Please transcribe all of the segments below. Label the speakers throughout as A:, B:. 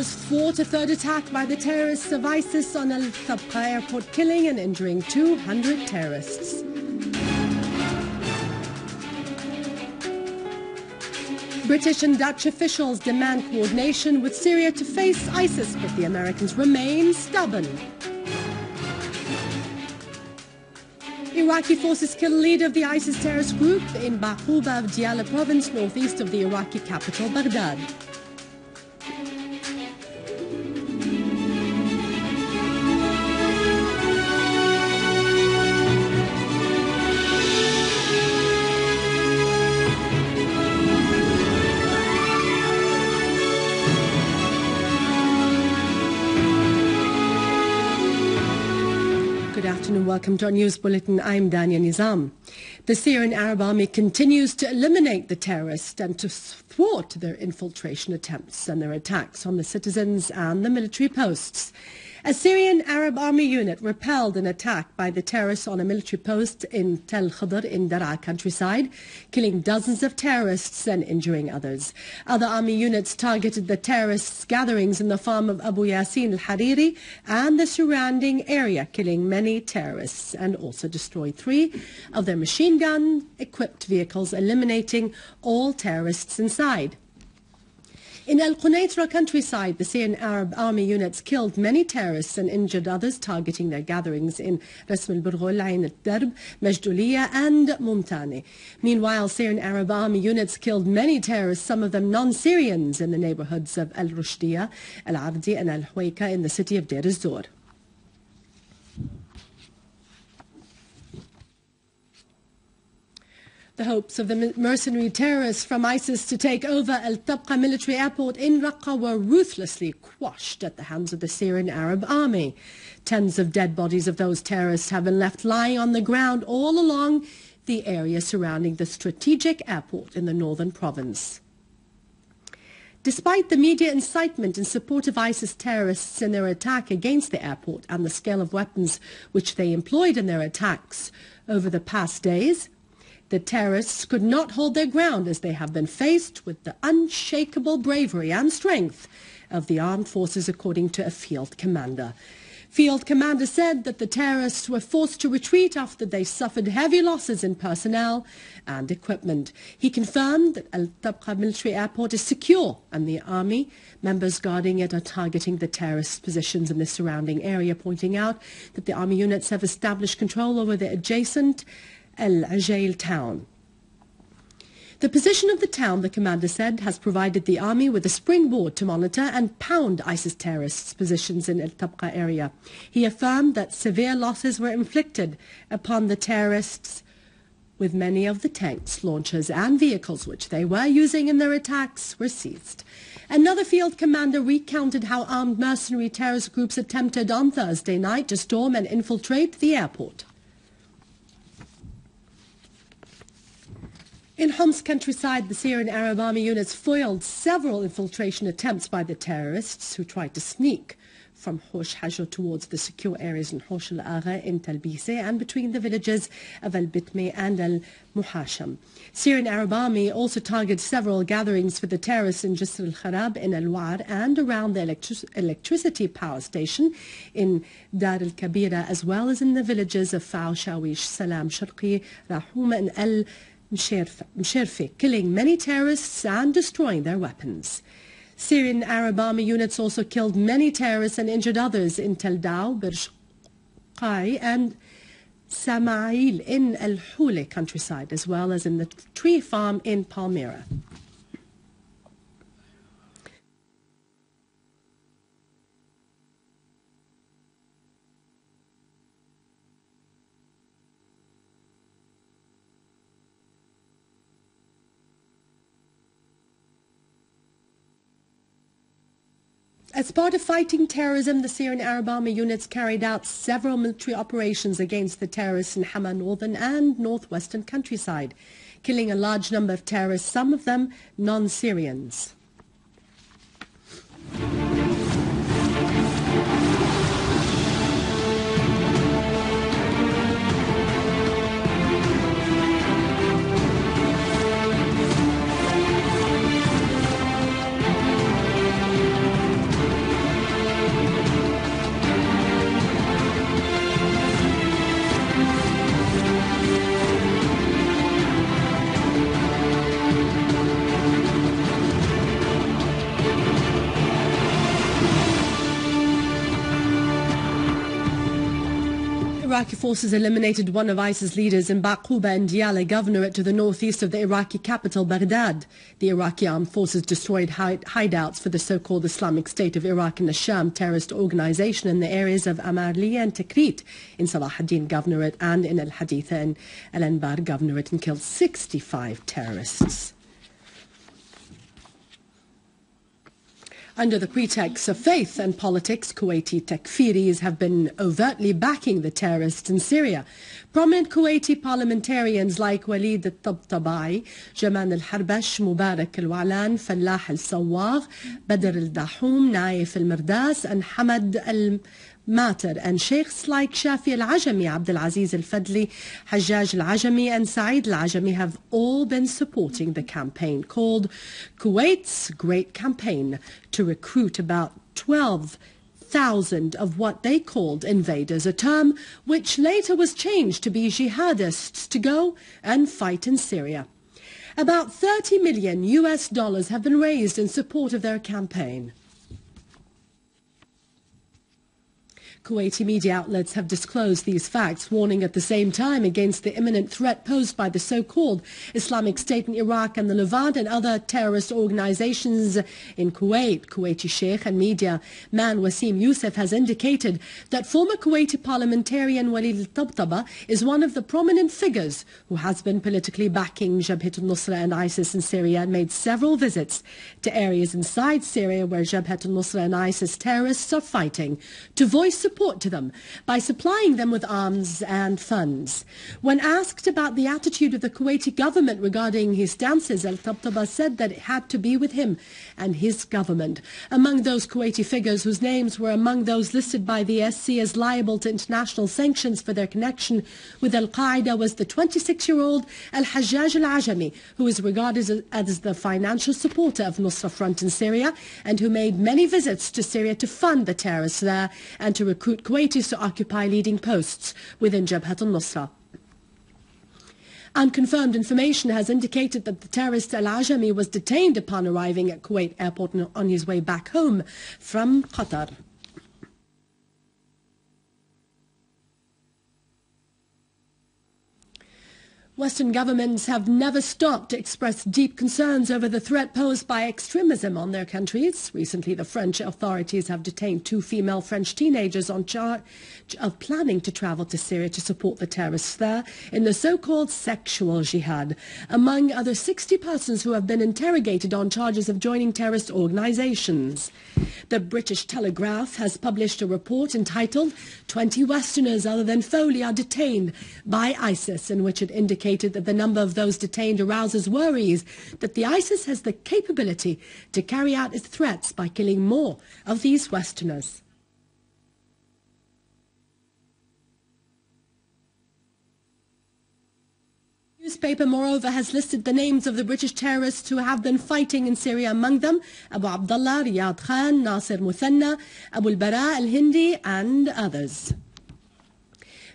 A: Syria's fought a third attack by the terrorists of ISIS on al-Tabqa airport, killing and injuring 200 terrorists. British and Dutch officials demand coordination with Syria to face ISIS, but the Americans remain stubborn. Iraqi forces kill leader of the ISIS terrorist group in Baquba of Diyala province, northeast of the Iraqi capital, Baghdad. Good afternoon. Welcome to our news bulletin. I'm Dania Nizam. The Syrian Arab Army continues to eliminate the terrorists and to thwart their infiltration attempts and their attacks on the citizens and the military posts. A Syrian Arab Army unit repelled an attack by the terrorists on a military post in Tel Khadr in Daraa countryside, killing dozens of terrorists and injuring others. Other army units targeted the terrorists' gatherings in the farm of Abu Yasin al-Hariri and the surrounding area, killing many terrorists and also destroyed 3 of their machine gun-equipped vehicles, eliminating all terrorists inside. In Al-Qunaitra countryside, the Syrian Arab Army units killed many terrorists and injured others, targeting their gatherings in Rasm al-Burghul, Ain al-Darb, Majduliya and Mumtani. Meanwhile, Syrian Arab Army units killed many terrorists, some of them non-Syrians, in the neighborhoods of Al-Rushdiya, Al-Abdi and Al-Huwaika in the city of Deir ez-Zor. The hopes of the mercenary terrorists from ISIS to take over al-Tabqa military airport in Raqqa were ruthlessly quashed at the hands of the Syrian Arab Army. Tens of dead bodies of those terrorists have been left lying on the ground all along the area surrounding the strategic airport in the northern province. Despite the media incitement in support of ISIS terrorists in their attack against the airport and the scale of weapons which they employed in their attacks over the past days, the terrorists could not hold their ground as they have been faced with the unshakable bravery and strength of the armed forces, according to a field commander. Field commander said that the terrorists were forced to retreat after they suffered heavy losses in personnel and equipment. He confirmed that al-Tabqa military airport is secure and the army members guarding it are targeting the terrorist positions in the surrounding area, pointing out that the army units have established control over the adjacent Al-Ajail town. The position of the town, the commander said, has provided the army with a springboard to monitor and pound ISIS terrorists' positions in Al-Tabqa area. He affirmed that severe losses were inflicted upon the terrorists, with many of the tanks, launchers and vehicles which they were using in their attacks were seized. Another field commander recounted how armed mercenary terrorist groups attempted on Thursday night to storm and infiltrate the airport. In Homs countryside, the Syrian Arab Army units foiled several infiltration attempts by the terrorists who tried to sneak from Hosh Hajr towards the secure areas in Hosh al-Agha in Talbise and between the villages of al-Bitmi and al-Muhasham. Syrian Arab Army also targeted several gatherings for the terrorists in Jisr al-Kharab in al-War and around the electricity power station in Dar al-Kabira, as well as in the villages of Fao, Shawish, Salam, Sharqi, Rahum and Msherfi, killing many terrorists and destroying their weapons. Syrian Arab Army units also killed many terrorists and injured others in Tel Dao, Birshqai and Samail in Al-Hule countryside, as well as in the tree farm in Palmyra. As part of fighting terrorism, the Syrian Arab Army units carried out several military operations against the terrorists in Hama northern and northwestern countryside, killing a large number of terrorists, some of them non-Syrians. Iraqi forces eliminated one of ISIS leaders in Baquba and Diyala governorate to the northeast of the Iraqi capital, Baghdad. The Iraqi armed forces destroyed hideouts for the so-called Islamic State of Iraq and the Sham terrorist organization in the areas of Amarliya and Tikrit in Salah ad-Din governorate and in Al-Haditha and Al-Anbar governorate, and killed 65 terrorists. Under the pretext of faith and politics, Kuwaiti takfiris have been overtly backing the terrorists in Syria. Prominent Kuwaiti parliamentarians like Walid al-Tabqa, Jamal al-Harbash, Mubarak al-Walan, Fallah al-Sawagh, Badr al-Dahoum, Naif al-Mirdas, and Hamad al-Mater, and sheikhs like Shafi al-Ajami, Abdul Aziz al-Fadli, Hajjaj al-Ajami, and Saeed al-Ajami have all been supporting the campaign called Kuwait's Great Campaign to recruit about 12,000 of what they called invaders, a term which later was changed to be jihadists, to go and fight in Syria. About $30 million have been raised in support of their campaign. Kuwaiti media outlets have disclosed these facts, warning at the same time against the imminent threat posed by the so-called Islamic State in Iraq and the Levant and other terrorist organizations in Kuwait. Kuwaiti sheikh and media man Wasim Youssef has indicated that former Kuwaiti parliamentarian Walid al-Tabqa is one of the prominent figures who has been politically backing Jabhat al-Nusra and ISIS in Syria and made several visits to areas inside Syria where Jabhat al-Nusra and ISIS terrorists are fighting to voice support to them by supplying them with arms and funds. When asked about the attitude of the Kuwaiti government regarding his stances, al-Tabqa said that it had to be with him and his government. Among those Kuwaiti figures whose names were among those listed by the SC as liable to international sanctions for their connection with Al-Qaeda was the 26-year-old al-Hajjaj al-Ajami, who is regarded as the financial supporter of Nusra Front in Syria and who made many visits to Syria to fund the terrorists there and to recruit Kuwaitis to occupy leading posts within Jabhat al-Nusra. Unconfirmed information has indicated that the terrorist al-Ajami was detained upon arriving at Kuwait airport on his way back home from Qatar. Western governments have never stopped to express deep concerns over the threat posed by extremism on their countries. Recently, the French authorities have detained 2 female French teenagers on charge of planning to travel to Syria to support the terrorists there in the so-called sexual jihad, among other 60 persons who have been interrogated on charges of joining terrorist organizations. The British Telegraph has published a report entitled 20 Westerners other than Foley are detained by ISIS, in which it indicated that the number of those detained arouses worries that the ISIS has the capability to carry out its threats by killing more of these Westerners. The newspaper, moreover, has listed the names of the British terrorists who have been fighting in Syria, among them Abu Abdullah, Riyad Khan, Nasir Muthanna, Abu al-Bara al-Hindi and others.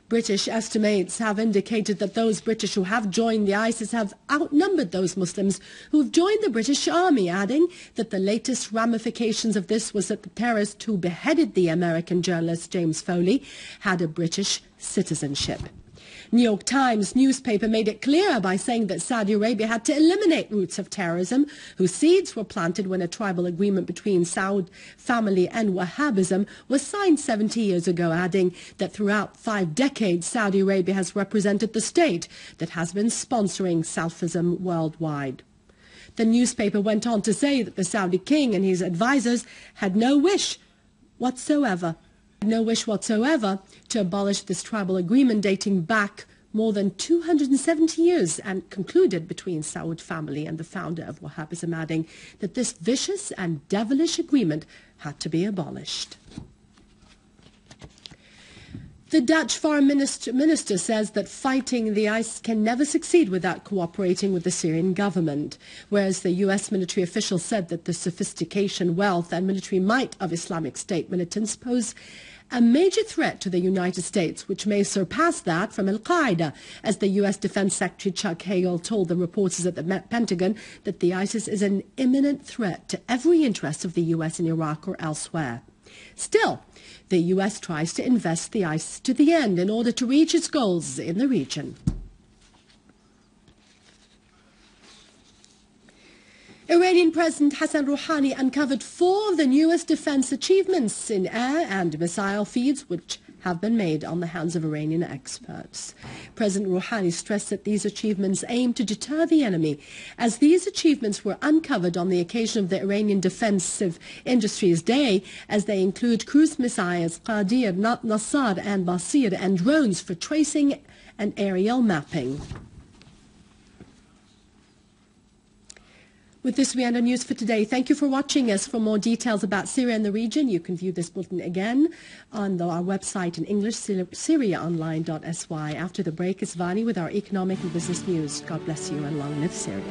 A: British estimates have indicated that those British who have joined the ISIS have outnumbered those Muslims who have joined the British Army, adding that the latest ramifications of this was that the terrorist who beheaded the American journalist James Foley had a British citizenship. New York Times newspaper made it clear by saying that Saudi Arabia had to eliminate roots of terrorism whose seeds were planted when a tribal agreement between Saud family and Wahhabism was signed 70 years ago, adding that throughout 5 decades Saudi Arabia has represented the state that has been sponsoring Salafism worldwide. The newspaper went on to say that the Saudi king and his advisors had no wish whatsoever to abolish this tribal agreement dating back more than 270 years and concluded between Saud family and the founder of Wahhabism, adding that this vicious and devilish agreement had to be abolished. The Dutch foreign minister says that fighting the ISIS can never succeed without cooperating with the Syrian government, whereas the U.S. military official said that the sophistication, wealth and military might of Islamic State militants pose a major threat to the United States, which may surpass that from al-Qaeda, as the U.S. Defense Secretary Chuck Hagel told the reporters at the Pentagon that the ISIS is an imminent threat to every interest of the U.S. in Iraq or elsewhere. Still, the U.S. tries to invest the ISIS to the end in order to reach its goals in the region. Iranian President Hassan Rouhani uncovered 4 of the newest defense achievements in air and missile feeds which have been made on the hands of Iranian experts. President Rouhani stressed that these achievements aim to deter the enemy, as these achievements were uncovered on the occasion of the Iranian Defensive Industries Day, as they include cruise missiles Qadir, Nassar and Basir, and drones for tracing and aerial mapping. With this, we end our news for today. Thank you for watching us. For more details about Syria and the region, you can view this bulletin again on our website in English, syriaonline.sy. After the break is Vani with our economic and business news. God bless you and long live Syria.